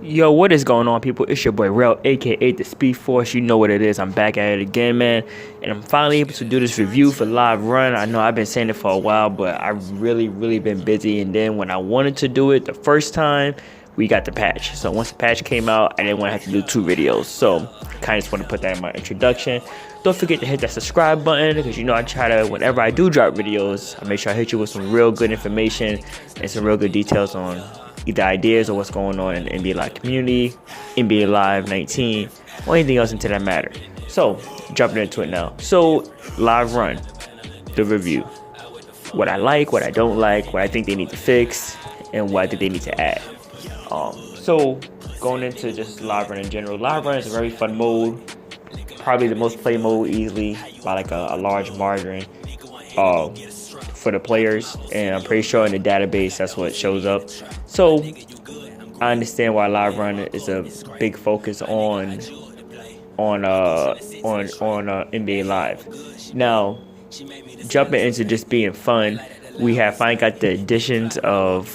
Yo, what is going on, people? It's your boy Rel, aka the Speed Force. You know what it is. I'm back at it again, man. And I'm finally able to do this review for Live Run. I know I've been saying it for a while, but I've really been busy. And then when I wanted to do it the first time, we got the patch. So once the patch came out, I didn't want to have to do 2 videos. So kind of just want to put that in my introduction. Don't forget to hit that subscribe button, because you know I try to, whenever I do drop videos, I make sure I hit you with some real good information and some real good details on either ideas or what's going on in the NBA Live community, NBA Live 19, or anything else into that matter. So, jumping into it now. So, Live Run, the review. What I like, what I don't like, what I think they need to fix, and what I think they need to add. So, going into just Live Run in general, Live Run is a very fun mode. Probably the most played mode easily by like a large margin. For the players, and I'm pretty sure in the database that's what shows up. So I understand why Live Run is a big focus on NBA Live. Now, jumping into just being fun, we have finally got the additions of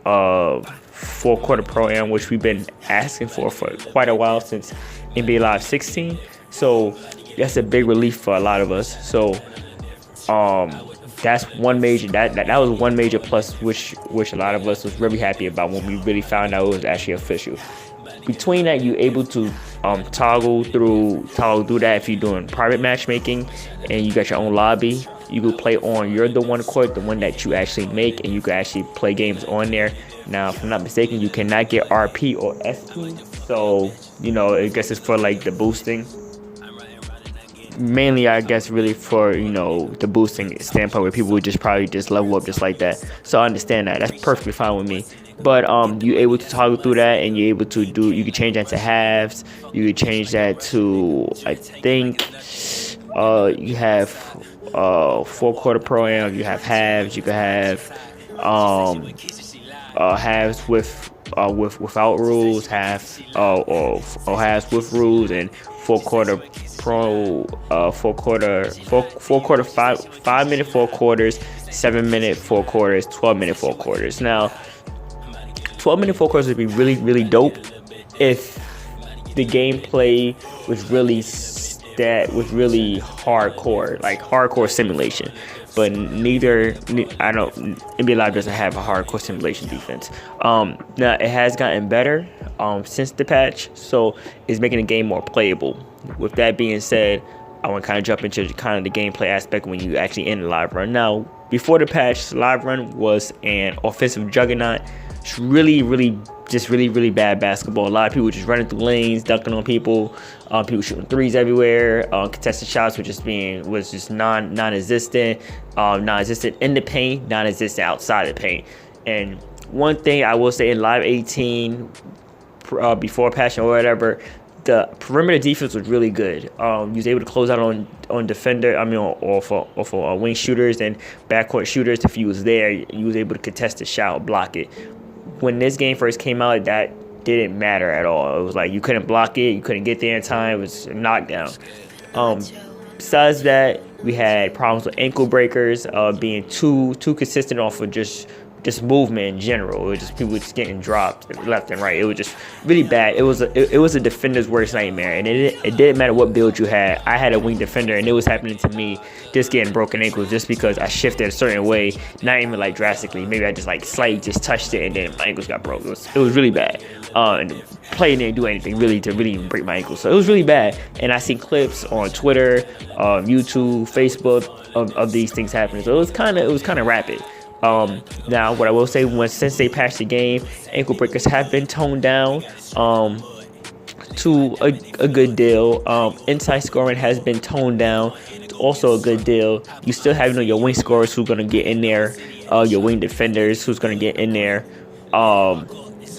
4-quarter pro-am, which we've been asking for quite a while, since NBA Live 16. So that's a big relief for a lot of us. So that's one major that was one major plus, which a lot of us was really happy about when we really found out it was actually official. Between that, you're able to toggle through that if you're doing private matchmaking and you got your own lobby. You can play on You're the One court, the one that you actually make, and you can actually play games on there. Now, if I'm not mistaken, you cannot get RP or SP, so you know, I guess it's for like the boosting. Mainly, I guess, really for, you know, the boosting standpoint, where people would just probably just level up just like that. So I understand that. That's perfectly fine with me. But you're able to toggle through that, and you're able to you can change that to halves. You can change that to, I think, you have 4-quarter pro-am. You have halves. You can have halves without rules, half or halves with rules, and 4-quarter pro, 5-minute 4 quarters, 7-minute 4 quarters, 12-minute 4 quarters. Now, 12-minute 4 quarters would be really dope if the gameplay was really hardcore, like hardcore simulation. But NBA Live doesn't have a hardcore simulation defense. Now it has gotten better since the patch, so it's making the game more playable. With that being said, I want to kind of jump into kind of the gameplay aspect when you actually in Live Run. Now, before the patch, Live Run was an offensive juggernaut. It's really bad basketball. A lot of people just running through lanes, dunking on people. People shooting threes everywhere. Contested shots was just non-existent. Non-existent in the paint, non-existent outside the paint. And one thing I will say in Live 18, before patch or whatever, the perimeter defense was really good. You was able to close out on defender. I mean, or for wing shooters and backcourt shooters. If you was there, you was able to contest the shot, block it. When this game first came out, that didn't matter at all. It was like you couldn't block it, you couldn't get there in time. It was a knockdown. Besides that, we had problems with ankle breakers, being too consistent off of just movement in general. It was just people just getting dropped left and right. It was just really bad. It was a defender's worst nightmare, and it didn't matter what build you had. I had a wing defender, and it was happening to me, just getting broken ankles just because I shifted a certain way, not even like drastically. Maybe I just like slightly just touched it, and then my ankles got broke. It was really bad. And playing didn't do anything really to break my ankles, so it was really bad. And I seen clips on Twitter, YouTube, Facebook of these things happening. So it was kind of rapid. Now, what I will say, since they patched the game, ankle breakers have been toned down to a good deal. Inside scoring has been toned down, also a good deal. You still have, you know, your wing scorers who's gonna get in there, your wing defenders who's gonna get in there.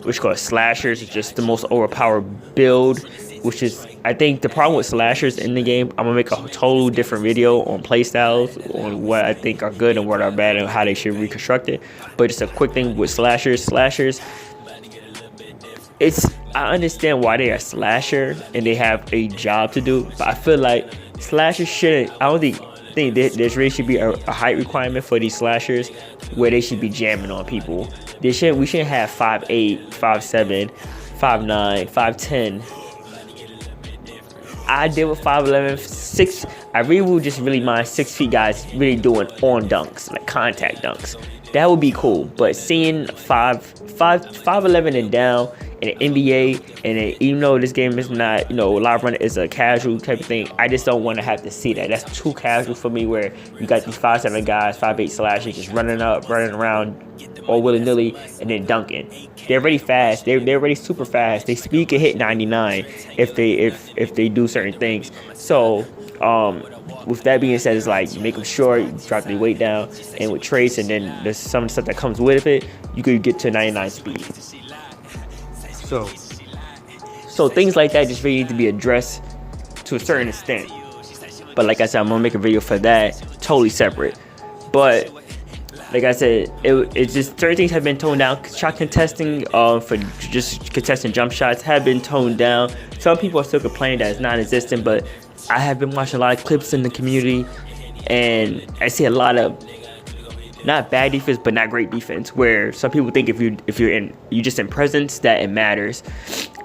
Which called slashers is just the most overpowered build. Which is, I think, the problem with slashers in the game. I'm gonna make a total different video on playstyles, on what I think are good and what are bad, and how they should reconstruct it. But just a quick thing with slashers, I understand why they are slasher and they have a job to do, but I feel like slashers shouldn't. I don't think there really should be a height requirement for these slashers where they should be jamming on people. We shouldn't have 5'8", 5'7", 5'9", 5'10". I deal with 5'11", 6. I really would just really mind 6 feet guys really doing on dunks, like contact dunks. That would be cool. But seeing 5'11" and down in the NBA, and even though this game is not, live run is a casual type of thing, I just don't want to have to see that. That's too casual for me. Where you got these 5'7" guys, 5'8" slashers, just running around, all willy-nilly, and then dunking. They're already fast. They're already super fast. They speed can hit 99 if they do certain things. So with that being said, it's like you make them short, you drop the weight down, and with trace, and then there's some stuff that comes with it, you could get to 99 speed. So things like that just really need to be addressed to a certain extent. But like I said, I'm gonna make a video for that, totally separate. But like I said, it's just certain things have been toned down. Shot contesting for just contesting jump shots have been toned down. Some people are still complaining that it's non-existent, but I have been watching a lot of clips in the community, and I see a lot of not bad defense, but not great defense. Where some people think if you're just in presence that it matters,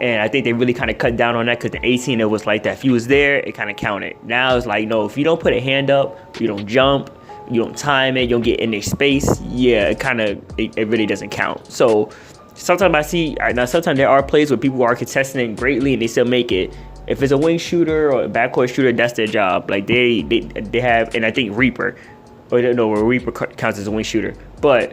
and I think they really kind of cut down on that because the 18 it was like that. If you was there, it kind of counted. Now it's like, no, if you don't put a hand up, you don't jump, you don't time it, you don't get in their space, yeah, it really doesn't count. So sometimes sometimes there are plays where people are contesting greatly and they still make it. If it's a wing shooter or a backcourt shooter, that's their job. Like they have, and I think Reaper, or no, where Reaper counts as a wing shooter. But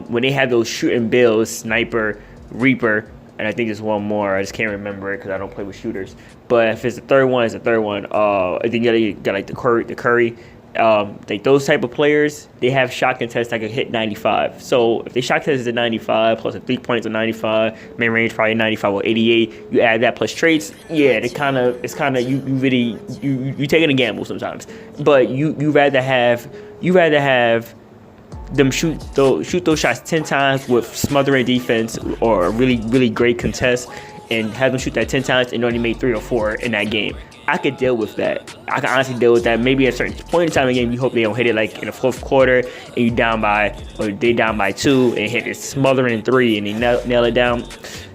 when they have those shooting bills, Sniper, Reaper, and I think there's one more, I just can't remember it because I don't play with shooters. But if it's the third one, it's the third one. I think you got like the Curry. Like those type of players, they have shot contests that could hit 95. So if they shot contest is at 95 plus a 3 points at 95, main range probably 95 or 88, you add that plus traits, yeah, you taking a gamble sometimes. But you rather have them shoot those shots 10 times with smothering defense or a really, really great contest, and have them shoot that 10 times and only make 3 or 4 in that game. I could deal with that. I can honestly deal with that. Maybe at a certain point in time in the game, you hope they don't hit it like in the fourth quarter, and they down by 2 and hit this smothering 3 and they nail it down.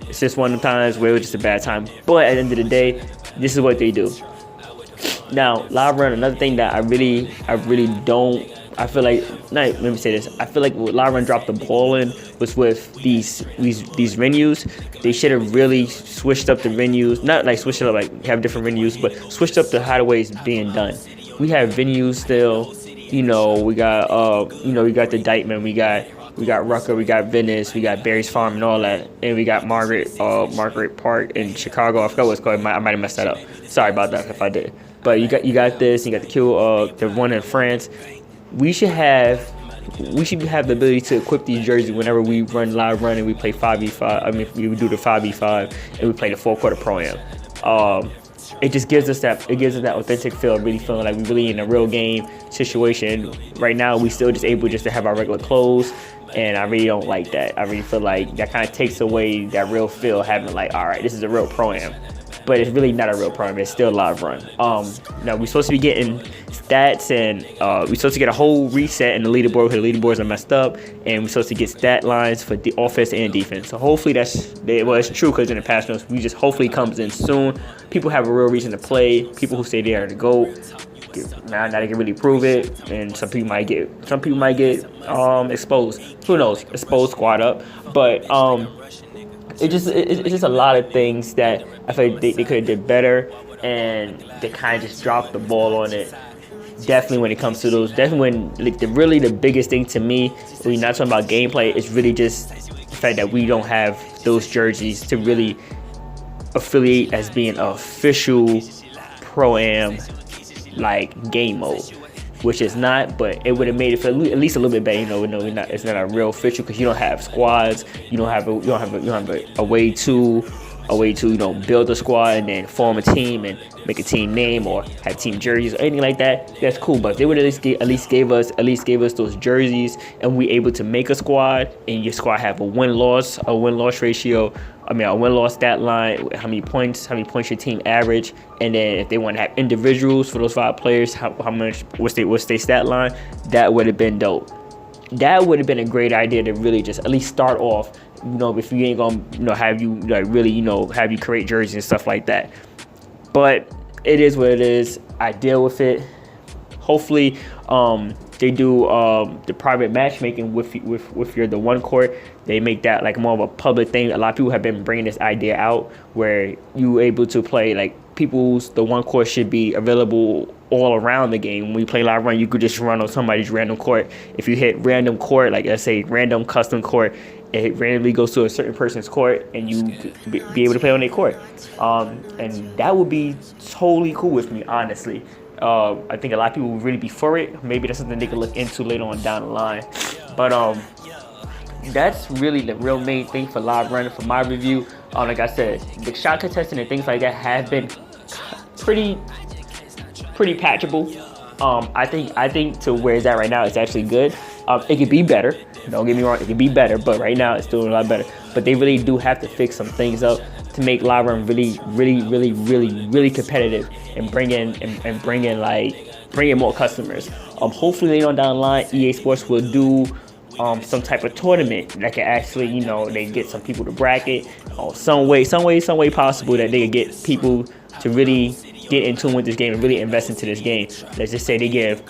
It's just one of the times where it was just a bad time. But at the end of the day, this is what they do. Now, live run, another thing that I really don't. I feel like, let me say this. I feel like what live run dropped the ball in was with these venues. They should have really switched up the venues. Not like switched it up like have different venues, but switched up how the way it's being done. We have venues still. We got we got the Dykeman, we got Rucker, we got Venice, we got Barry's Farm and all that, and we got Margaret Park in Chicago. I forgot what it's called. I might have messed that up. Sorry about that if I did. But you got this. You got the one in France. We should have the ability to equip these jerseys whenever we run live run and we play 5v5. I mean, we do the 5v5 and we play the 4-quarter pro-am. It just gives us that authentic feel, really feeling like we're really in a real game situation. Right now, we still just able to have our regular clothes, and I really don't like that. I really feel like that kind of takes away that real feel, having like, all right, this is a real pro-am. But it's really not a real pro-am. It's still live run. Now we're supposed to be getting stats, and we're supposed to get a whole reset in the leaderboard because the leaderboards are messed up, and we're supposed to get stat lines for the offense and defense. So hopefully it's true because in the past notes, we just hopefully comes in soon. People have a real reason to play. People who say they are the GOAT. Now they can really prove it, and some people might get exposed. Who knows? Exposed, squad up, but it's just a lot of things that I feel like they could have did better, and they kind of just dropped the ball on it. Definitely when it comes to those, when the biggest thing to me, when you're not talking about gameplay, is really just the fact that we don't have those jerseys to really affiliate as being official pro-am like game mode, which is not, but it would have made it feel at least a little bit better. It's not a real official because you don't have squads, you don't have a way to build a squad and then form a team and make a team name or have team jerseys or anything like that. That's cool, but if they would at least gave us those jerseys, and we able to make a squad, and your squad have a win-loss ratio. I mean, a win-loss stat line, how many points your team average, and then if they want to have individuals for those 5 players, what's their stat line, that would have been dope. That would have been a great idea to really just at least start off if you ain't gonna, have you like really, have you create jerseys and stuff like that. But it is what it is. I deal with it. Hopefully, they do the private matchmaking with your the one court. They make that like more of a public thing. A lot of people have been bringing this idea out where you able to play like the one court should be available all around the game. When you play live run, you could just run on somebody's random court. If you hit random court, like let's say random custom court, it randomly goes to a certain person's court, and you be able to play on their court. And that would be totally cool with me, honestly. I think a lot of people would really be for it. Maybe that's something they could look into later on down the line. But that's really the real main thing for live running for my review. Like I said, the shot contesting and things like that have been pretty patchable. I think to where it's at right now, it's actually good. It could be better. Don't get me wrong, it could be better, but right now it's still a lot better. But they really do have to fix some things up to make live run really competitive and bring in more customers. Hopefully later on down the line, EA Sports will do some type of tournament that can actually, they get some people to bracket or some way possible that they can get people to really get in tune with this game and really invest into this game. Let's just say they give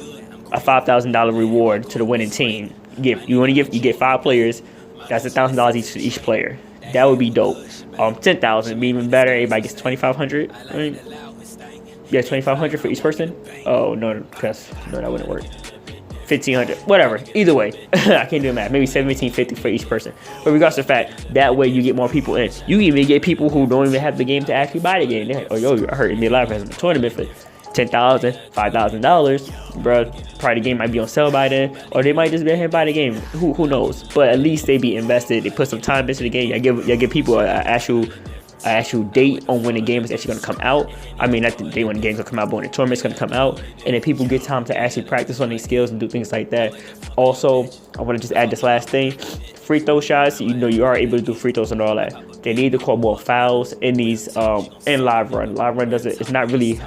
a $5,000 reward to the winning team. You get 5 players. That's $1,000 each for each player. That would be dope. 10,000 would be even better. Everybody gets 2,500. Yeah, 2,500 for each person. Oh no, that wouldn't work. 1,500, whatever. Either way, I can't do the math. Maybe 1,750 for each person. But regardless of the fact, that way you get more people in. You even get people who don't even have the game to actually buy the game. They're like, oh yo, I heard NBA Live has a tournament for $10,000, $5,000, bro. Probably the game might be on sale by then, or they might just be ahead and buy the game. Who knows? But at least they be invested. They put some time into the game. You give people an actual date on when the game is actually going to come out. I mean, not the day when the game's going to come out, but when the tournament's going to come out, and then people get time to actually practice on their skills and do things like that. Also, I want to just add this last thing: free throw shots. You are able to do free throws and all that. They need to call more fouls in these in live run. Live run doesn't. It's not really.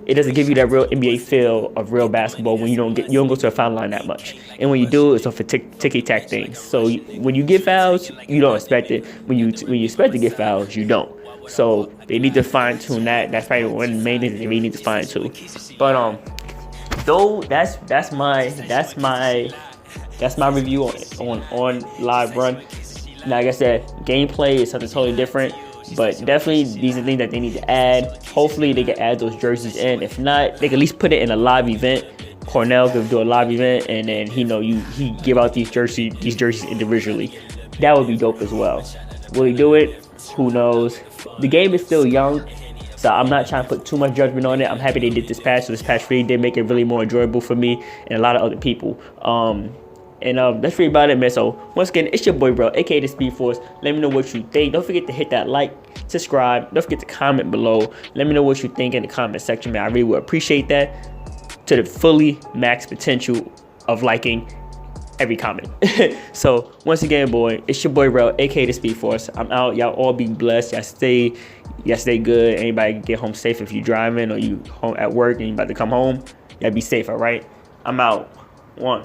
It doesn't give you that real NBA feel of real basketball when you don't go to a foul line that much. And when you do, it's off for ticky-tack things. So when you get fouls, you don't expect it. When you expect to get fouls, you don't. So they need to fine-tune that. That's probably one of the main things they really need to fine-tune. But though that's my review on live run. Like I said, gameplay is something totally different. But definitely, these are things that they need to add. Hopefully, they can add those jerseys in. If not, they can at least put it in a live event. Cornell could do a live event, and then he give out these jerseys individually. That would be dope as well. Will he do it? Who knows? The game is still young, so I'm not trying to put too much judgment on it. I'm happy they did this patch. So this patch really did make it really more enjoyable for me and a lot of other people. And that's really about it, man. So once again, it's your boy, bro, aka the Speed Force. Let me know what you think. Don't forget to hit that like, subscribe. Don't forget to comment below. Let me know what you think in the comment section, man. I really would appreciate that to the fully max potential of liking every comment. So once again, boy, it's your boy, bro, aka the Speed Force. I'm out. Y'all all be blessed. Y'all stay good. Anybody get home safe if you driving or you home at work and you about to come home. Y'all be safe, all right? I'm out. 1.